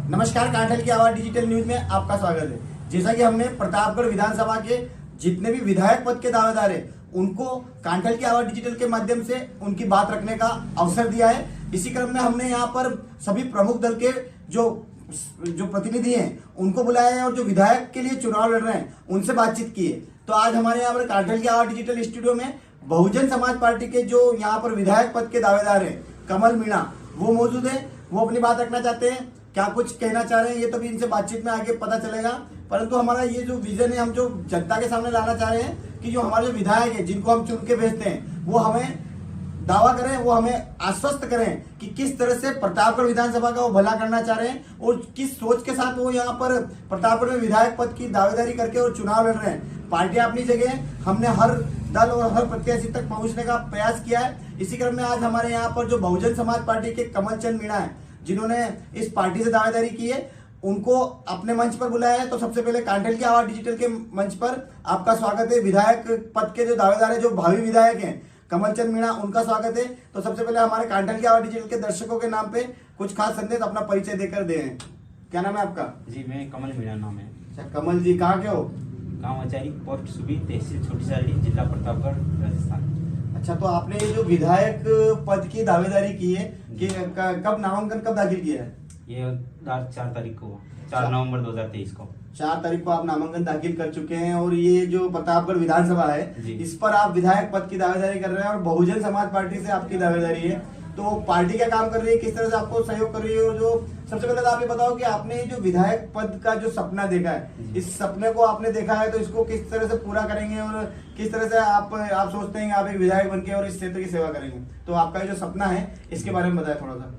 नमस्कार, कांठल की आवाज डिजिटल न्यूज में आपका स्वागत है। जैसा कि हमने प्रतापगढ़ विधानसभा के जितने भी विधायक पद के दावेदार हैं उनको कांठल की आवाज डिजिटल के माध्यम से उनकी बात रखने का अवसर दिया है। इसी क्रम में हमने यहाँ पर सभी प्रमुख दल के जो प्रतिनिधि हैं उनको बुलाया है और जो विधायक के लिए चुनाव लड़ रहे हैं उनसे बातचीत की है। तो आज हमारे यहाँ पर कांठल की आवाज डिजिटल स्टूडियो में बहुजन समाज पार्टी के जो यहाँ पर विधायक पद के दावेदार हैं कमल मीणा वो मौजूद है। वो अपनी बात रखना चाहते हैं, क्या कुछ कहना चाह रहे हैं ये तो भी इनसे बातचीत में आगे पता चलेगा। परंतु हमारा ये जो विजन है, हम जो जनता के सामने लाना चाह रहे हैं कि जो हमारे जो विधायक है जिनको हम चुन के भेजते हैं वो हमें दावा करें, वो हमें आश्वस्त करें कि किस तरह से प्रतापगढ़ विधानसभा का वो भला करना चाह रहे हैं और किस सोच के साथ वो यहाँ पर प्रतापगढ़ में विधायक पद की दावेदारी करके और चुनाव लड़ रहे हैं। पार्टी अपनी जगह है, हमने हर दल और हर प्रत्याशी तक पहुंचने का प्रयास किया है। इसी क्रम में आज हमारे यहाँ पर जो बहुजन समाज पार्टी के कमल चंद मीणा है जिन्होंने इस पार्टी से दावेदारी की है उनको अपने मंच पर बुलाया है। तो सबसे पहले कांठल की आवाज डिजिटल के मंच पर आपका स्वागत है। विधायक पद के जो दावेदार है, जो भावी विधायक हैं कमल चंद मीणा, उनका स्वागत है। तो सबसे पहले हमारे कांठल की आवाज डिजिटल के दर्शकों के नाम पे कुछ खास संदेश, अपना परिचय देकर दे। क्या नाम है आपका? जी, मैं कमल मीणा नाम है। अच्छा कमल जी, कहाँ के हो? गांव आचारी, पोस्ट सुबी, तहसील छोटी साड़ी, जिला प्रतापगढ़, राजस्थान। अच्छा, तो आपने ये जो विधायक पद की दावेदारी की है कि कब नामांकन कब दाखिल किया है? ये 4 तारीख को, 4 नवंबर 2023 को 4 तारीख को आप नामांकन दाखिल कर चुके हैं और ये जो प्रतापगढ़ विधानसभा है इस पर आप विधायक पद की दावेदारी कर रहे हैं और बहुजन समाज पार्टी से आपकी दावेदारी है। तो पार्टी क्या काम कर रही है, किस तरह से आपको सहयोग कर रही है? और जो सबसे पहले तो आप ये बताओ कि आपने जो विधायक पद का जो सपना देखा है, इस सपने को आपने देखा है तो इसको किस तरह से पूरा करेंगे और किस तरह से आप सोचते हैं कि आप एक विधायक बन के और इस क्षेत्र की सेवा करेंगे? तो आपका जो सपना है इसके बारे में बताएं थोड़ा सा।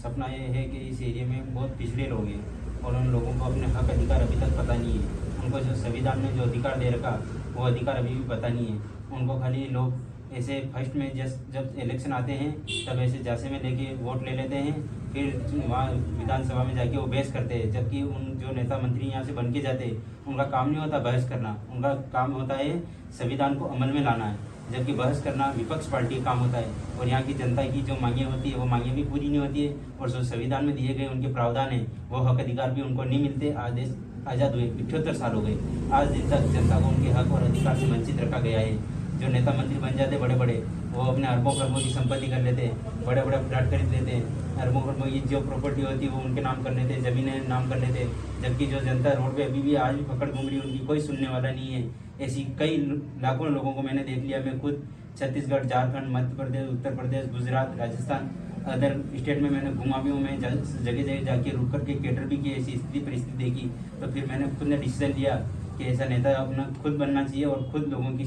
सपना ये है कि इस एरिया में बहुत पिछड़े लोग हैं और उन लोगों को अपने हक अधिकार अभी तक पता नहीं है। उनको जो संविधान में जो अधिकार दे रखा वो अधिकार अभी भी पता नहीं है उनको। खाली लोग ऐसे फर्स्ट में जब इलेक्शन आते हैं तब ऐसे जासे में लेके वोट ले लेते हैं, फिर वहाँ विधानसभा में जाके वो बहस करते हैं। जबकि उन जो नेता मंत्री यहाँ से बन के जाते हैं उनका काम नहीं होता बहस करना, उनका काम होता है संविधान को अमल में लाना है। जबकि बहस करना विपक्ष पार्टी का काम होता है और यहाँ की जनता की जो मांगें होती है वो मांगें भी पूरी नहीं होती है और जो संविधान में दिए गए उनके प्रावधान है वो हक अधिकार भी उनको नहीं मिलते। देश आज़ाद हुए 78 साल हो गए, आज दिन तक जनता को उनके हक और अधिकार से वंचित रखा गया है। जो नेता मंत्री बन जाते बड़े बड़े, वो अपने अरबों खरबों की संपत्ति कर लेते हैं, बड़े बड़े फ्लैट खरीद लेते हैं, अरबों खरबों की जो प्रॉपर्टी होती है वो उनके नाम कर लेते हैं, जमीनें नाम कर लेते हैं। जबकि जो जनता रोड पे अभी भी आज भी पकड़ घूम रही है उनकी कोई सुनने वाला नहीं है। ऐसी कई लाखों लोगों को मैंने देख लिया। मैं खुद छत्तीसगढ़, झारखंड, मध्य प्रदेश, उत्तर प्रदेश, गुजरात, राजस्थान, अदर स्टेट में मैंने घुमा भी हूँ। मैं जगह जगह जाके रुक करके कैटर भी की, ऐसी स्थिति परिस्थिति देखी। तो फिर मैंने खुद ने डिसीजन लिया कि ऐसा नेता अपना खुद बनना चाहिए और खुद लोगों की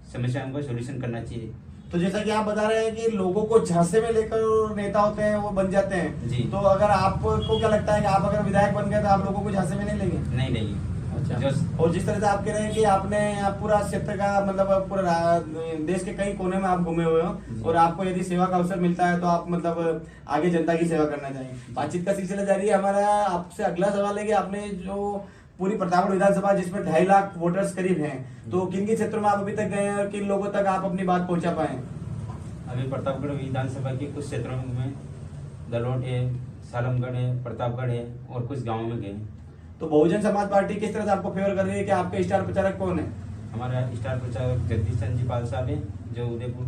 समस्याओं का सोल्यूशन करना चाहिए। तो जैसा कि आप बता रहे हैं कि लोगों को झांसे में लेकर नेता होते हैं वो बन जाते हैं जी। तो अगर आपको क्या लगता है कि आप अगर विधायक बन गए तो आप लोगों को झांसे में नहीं लेंगे? नहीं लेंगे। अच्छा, और जिस तरह से आप कह रहे हैं कि आपने पूरा क्षेत्र का मतलब पूरा देश के कई कोने में आप घूमे हुए हो और आपको यदि सेवा का अवसर मिलता है तो आप मतलब आगे जनता की सेवा करना चाहिए। बातचीत का सिलसिला जारी है। हमारा आपसे अगला सवाल है कि आपने जो पूरी प्रतापगढ़ विधानसभा जिसमें 2.5 लाख वोटर्स करीब हैं, तो किन किन क्षेत्रों में आप अभी तक गए हैं और किन लोगों तक आप अपनी बात पहुंचा पाए? अभी प्रतापगढ़ विधानसभा के कुछ क्षेत्रों में दलोट है, सालमगढ़ है, प्रतापगढ़ है और कुछ गाँवों में गए। तो बहुजन समाज पार्टी किस तरह से आपको फेवर कर रही है कि आपके स्टार प्रचारक कौन है? हमारा स्टार प्रचारक जगदीश चंद जी पाल साहब है जो उदयपुर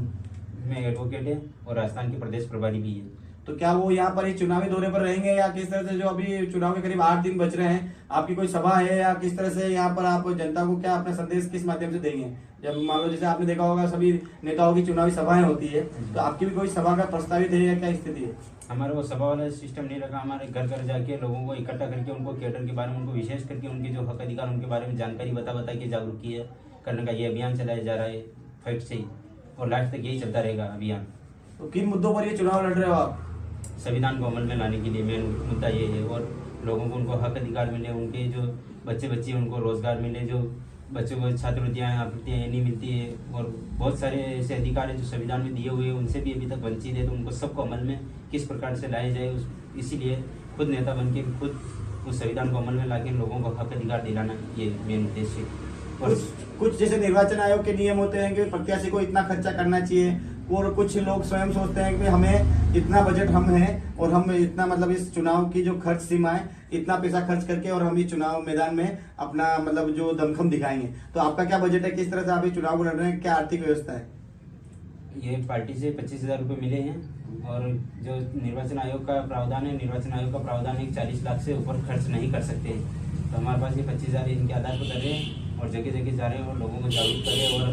में एडवोकेट है और राजस्थान के प्रदेश प्रभारी भी है। तो क्या वो यहाँ पर एक चुनावी दौरे पर रहेंगे या किस तरह से, जो अभी चुनाव के करीब 8 दिन बच रहे हैं, आपकी कोई सभा है या किस तरह से यहाँ पर आप जनता को क्या अपना संदेश किस माध्यम से देंगे? जब मान लो जैसे आपने देखा होगा सभी नेताओं की चुनावी सभाएं होती है, तो आपकी भी कोई सभा का प्रस्तावित है या क्या स्थिति है? हमारे वो सभा वाला सिस्टम नहीं रखा। हमारे घर घर जाके लोगों को इकट्ठा करके उनको कैडर के बारे में, उनको विशेष करके उनके जो हक अधिकार उनके बारे में जानकारी बता के जागरूक किया करने का ये अभियान चलाया जा रहा है फैक्ट से ही, और लास्ट तक यही चलता रहेगा अभियान। तो किन मुद्दों पर ये चुनाव लड़ रहे हो आप? संविधान को अमल में लाने के लिए मेन मुद्दा ये है और लोगों को उनको हक अधिकार मिले, उनके जो बच्चे उनको रोजगार मिले, जो बच्चों को छात्रवृत्तियाँ आपूर्तियाँ नहीं मिलती है और बहुत सारे ऐसे अधिकार हैं जो संविधान में दिए हुए हैं उनसे भी अभी तक वंचित है। तो उनको सबको अमल में किस प्रकार से लाया जाए, इसीलिए खुद नेता बन के खुद उस संविधान को अमल में ला के लोगों को हक अधिकार दिलाना ये मेन उद्देश्य है। कुछ जैसे निर्वाचन आयोग के नियम होते हैं कि प्रत्याशी को इतना खर्चा करना चाहिए, और कुछ लोग स्वयं सोचते हैं कि हमें इतना बजट हम है और हम इतना मतलब इस चुनाव की जो खर्च सीमा है इतना पैसा खर्च करके और हम ये चुनाव मैदान में अपना मतलब जो दमखम दिखाएंगे। तो आपका क्या बजट है, किस तरह से आप ये चुनाव को लड़ रहे हैं, क्या आर्थिक व्यवस्था है? ये पार्टी से 25,000 रुपये मिले हैं और जो निर्वाचन आयोग का प्रावधान है, निर्वाचन आयोग का प्रावधान है 40 लाख से ऊपर खर्च नहीं कर सकते। तो हमारे पास ये 25,000 इनके आधार पर कर रहे हैं और जगह जगह जा रहे हैं और लोगों को जागरूक कर रहे हैं। और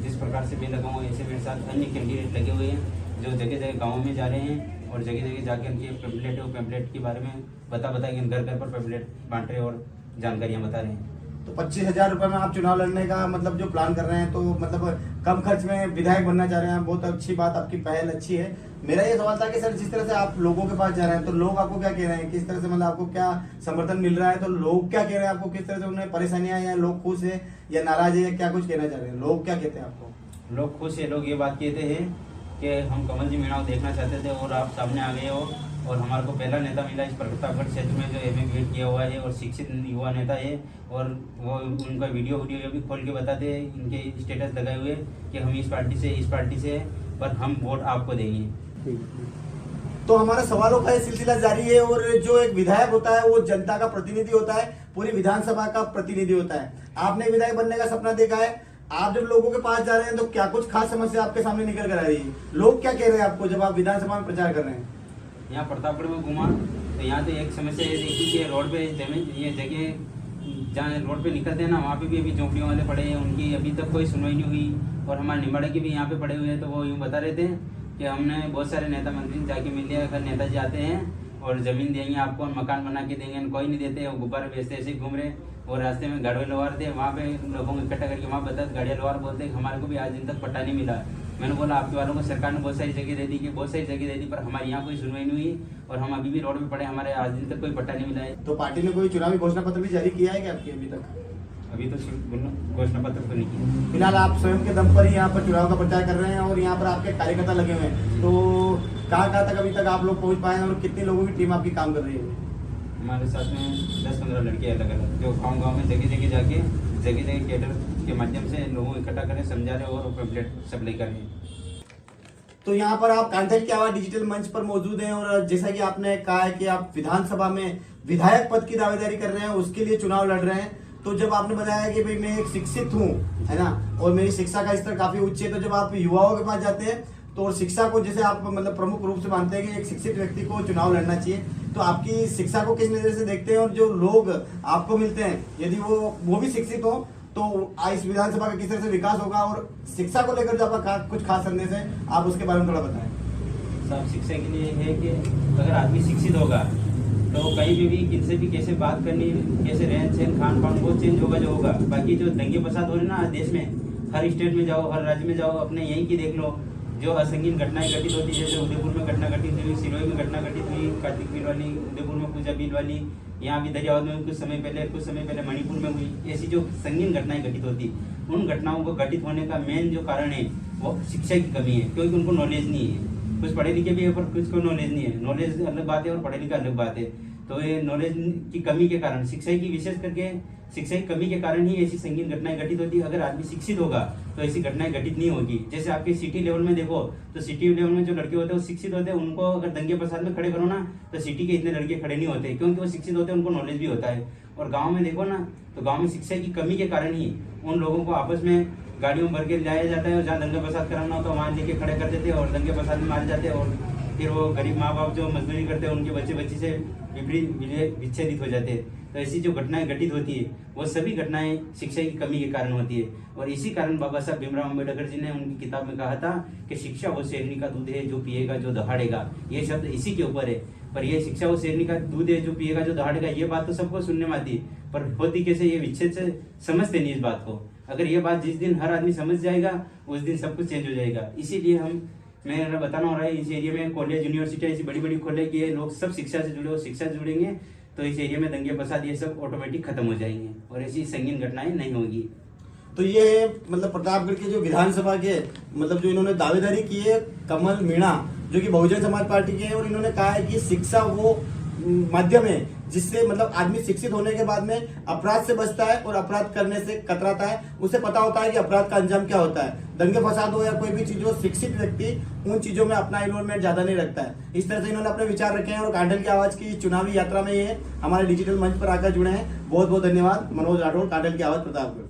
जिस प्रकार से मैं लगा हूँ ऐसे मेरे साथ अन्य कैंडिडेट लगे हुए हैं जो जगह जगह गाँव में जा रहे हैं और जगह जगह जाकर के पैम्पलेट और पैम्पलेट के बारे में बता के घर घर पर पैम्पलेट बांट रहे और जानकारियाँ बता रहे हैं। तो 25,000 रुपये में आप चुनाव लड़ने का मतलब जो प्लान कर रहे हैं, तो मतलब कम खर्च में विधायक बनना चाह रहे हैं, बहुत अच्छी बात, आपकी पहल अच्छी है। मेरा ये सवाल था कि सर जिस तरह से आप लोगों के पास जा रहे हैं तो लोग आपको क्या कह रहे हैं, किस तरह से मतलब आपको क्या समर्थन मिल रहा है, तो लोग क्या कह रहे हैं आपको, किस तरह से उन्हें परेशानियां हैं, लोग खुश है या नाराज है, क्या कुछ कहना चाह रहे हैं, लोग क्या कहते हैं आपको? लोग खुश है, लोग ये बात कहते हैं कि हम कमल जी मीणा को देखना चाहते थे और आप सामने आ गए हो और हमारे को पहला नेता मिला इस प्रतापगढ़ क्षेत्र में जो एमए बीएड किया हुआ है और शिक्षित युवा नेता है। और वो उनका वीडियो भी खोल के बताते हैं, इनके स्टेटस लगाए हुए कि हम इस पार्टी से पर हम वोट आपको देंगे। तो हमारा सवालों का ये सिलसिला जारी है और जो एक विधायक होता है वो जनता का प्रतिनिधि होता है, पूरी विधानसभा का प्रतिनिधि होता है। आपने विधायक बनने का सपना देखा है, आप जब लोगों के पास जा रहे हैं तो क्या कुछ खास समस्या आपके सामने निकल कर आ रही है? लोग क्या कह रहे हैं आपको जब आप विधानसभा में प्रचार कर रहे हैं? यहाँ प्रतापगढ़ में घूमा तो यहाँ तो एक समस्या ये देखी कि रोड पे जमीन ये जगह जहाँ रोड पे निकलते हैं ना वहाँ पे भी अभी झोंपड़ियों वाले पड़े हैं, उनकी अभी तक कोई सुनवाई नहीं हुई। और हमारे निम्बाड़े के भी यहाँ पे पड़े हुए हैं, तो वो यूँ बता रहे थे कि हमने बहुत सारे नेता मंत्री जाके मिल लिया, अगर नेताजी आते हैं और ज़मीन देंगे आपको, मकान बना के देंगे, कोई नहीं देते, वो गुब्बारे बेचते ऐसे ही घूम रहे। और रास्ते में गाड़ियाँ लोहार थे, वहाँ पे लोगों को इकट्ठा करके वहाँ बता गाड़ियाँ लोहार बोलते हैं हमारे को भी आज दिन तक पट्टा नहीं मिला। मैंने बोला आपके वालों को सरकार ने बहुत सारी जगह दे दी कि बहुत सारी जगह दे दी, पर हमारे यहाँ कोई सुनवाई नहीं हुई और हम अभी भी रोड पे पड़े, हमारे आज दिन तक कोई पट्टा नहीं मिला है। तो पार्टी ने कोई चुनावी घोषणा पत्र भी जारी किया है क्या आपकी अभी तक? अभी तो घोषणा पत्र तो नहीं किया। फिलहाल आप स्वयं के दम पर ही यहाँ पर चुनाव का प्रचार कर रहे हैं और यहाँ पर आपके कार्यकर्ता लगे हुए हैं, तो कहाँ तक अभी तक आप लोग पहुँच पाए हैं और कितने लोगों की टीम आपकी काम कर रही है? हमारे साथ में 10-15 लड़के अलग अलग जो गाँव में जगह जगह जाके जगह कैडर के माध्यम से लोगों को इकट्ठा करें, समझा रहे और पैम्पलेट सप्लाई कर रहे हैं। तो यहाँ पर आप कांटेक्ट की आवाज डिजिटल मंच पर मौजूद हैं और जैसा कि आपने कहा है कि आप विधानसभा में विधायक पद की दावेदारी कर रहे हैं, उसके लिए चुनाव लड़ रहे हैं। तो जब आपने बताया कि भाई मैं एक शिक्षित हूँ, है ना, और मेरी शिक्षा का स्तर काफी उच्च है, तो जब आप युवाओं के पास जाते हैं तो और शिक्षा को जैसे आप मतलब प्रमुख रूप से मानते हैं कि एक शिक्षित व्यक्ति को चुनाव लड़ना चाहिए, तो आपकी शिक्षा को किस नजर से देखते हैं और जो लोग आपको मिलते हैं यदि वो भी शिक्षित हो तो इस विधानसभा का किस तरह से विकास होगा, और शिक्षा को लेकर जो आपका कुछ खास संदेश है आप उसके बारे में थोड़ा बताएं। सब शिक्षा के लिए है कि अगर आदमी शिक्षित होगा तो कहीं भी किसी भी कैसे बात करनी, कैसे रहन सहन खान पान वो चेंज होगा जो होगा। बाकी जो दंगे फसाद हो रहे ना देश में, हर स्टेट में जाओ, हर राज्य में जाओ, अपने यहीं की देख लो, जो असंगीन घटनाएं घटित होती है, जैसे उदयपुर में घटना घटित हुई, सिरोही में घटना घटित हुई, कार्तिक बिल वाली, उदयपुर में पूजा बिल वाली, यहाँ भी दरियावद में कुछ समय पहले मणिपुर में हुई, ऐसी जो संगीन घटनाएं घटित होती, उन घटनाओं को घटित होने का मेन जो कारण है वो शिक्षा की कमी है, क्योंकि उनको नॉलेज नहीं है। कुछ पढ़े लिखे भी है पर कुछ को नॉलेज नहीं है। नॉलेज अलग बात है और पढ़े लिखे अलग बात है। तो ये नॉलेज की कमी के कारण, शिक्षा की विशेष करके शिक्षा की कमी के कारण ही ऐसी संगीन घटनाएं घटित होती है। अगर आदमी शिक्षित होगा तो ऐसी घटनाएं घटित नहीं होगी। जैसे आपके सिटी लेवल में देखो तो सिटी लेवल में जो लड़के होते हैं वो शिक्षित होते हैं, उनको अगर दंगे फसाद में खड़े करो ना तो सिटी के इतने लड़के खड़े नहीं होते, क्योंकि वो शिक्षित होते हैं, उनको नॉलेज भी होता है। और गाँव में देखो ना तो गाँव में शिक्षा की कमी के कारण ही उन लोगों को आपस में गाड़ियों में भर के लाया जाता है और जहाँ दंगे फसाद कराना हो तो वहाँ लेके खड़े कर देते हैं और दंगे फसाद में मारे जाते हैं। और फिर वो गरीब माँ बाप जो मजदूरी करते हैं उनके बच्चे से विच्छेदित हो जाते हैं। तो ऐसी जो घटनाएं घटित होती है वो सभी घटनाएं शिक्षा की कमी के कारण होती है। और इसी कारण बाबा साहब भीमराव अम्बेडकर जी ने उनकी किताब में कहा था कि शिक्षा वो शेरनी का दूध है जो पिएगा जो दहाड़ेगा। ये शब्द इसी के ऊपर है। पर ये शिक्षा वो शेरनी का दूध है जो पिएगा जो दहाड़ेगा, ये बात तो सबको सुनने में आती है, पर होती कैसे, ये विच्छेद से समझते नहीं इस बात को। अगर ये बात जिस दिन हर आदमी समझ जाएगा उस दिन सब कुछ चेंज हो जाएगा। इसीलिए मेरा बताना हो रहा है, इस एरिया में कॉलेज यूनिवर्सिटी ऐसी बड़ी बड़ी खोले कि ये लोग सब शिक्षा से जुड़े, शिक्षा से जुड़ेंगे तो इस एरिया में दंगे फसाद ये सब ऑटोमेटिक खत्म हो जाएंगे और ऐसी संगीन घटनाएं नहीं होगी। तो ये मतलब प्रतापगढ़ के जो विधानसभा के मतलब जो इन्होंने दावेदारी की है कमल मीणा जो कि बहुजन समाज पार्टी के हैं, और इन्होंने कहा है कि शिक्षा वो माध्यम है जिससे मतलब आदमी शिक्षित होने के बाद में अपराध से बचता है और अपराध करने से कतराता है। उसे पता होता है कि अपराध का अंजाम क्या होता है। दंगे फसाद हो या कोई भी चीज हो, शिक्षित व्यक्ति उन चीजों में अपना इन्वॉल्वमेंट ज्यादा नहीं रखता है। इस तरह से इन्होंने अपने विचार रखे हैं और कांटल की आवाज की चुनावी यात्रा में ये हमारे डिजिटल मंच पर आकर जुड़े हैं। बहुत बहुत धन्यवाद। मनोज राठौड़, कांटल की आवाज, प्रतापगढ़।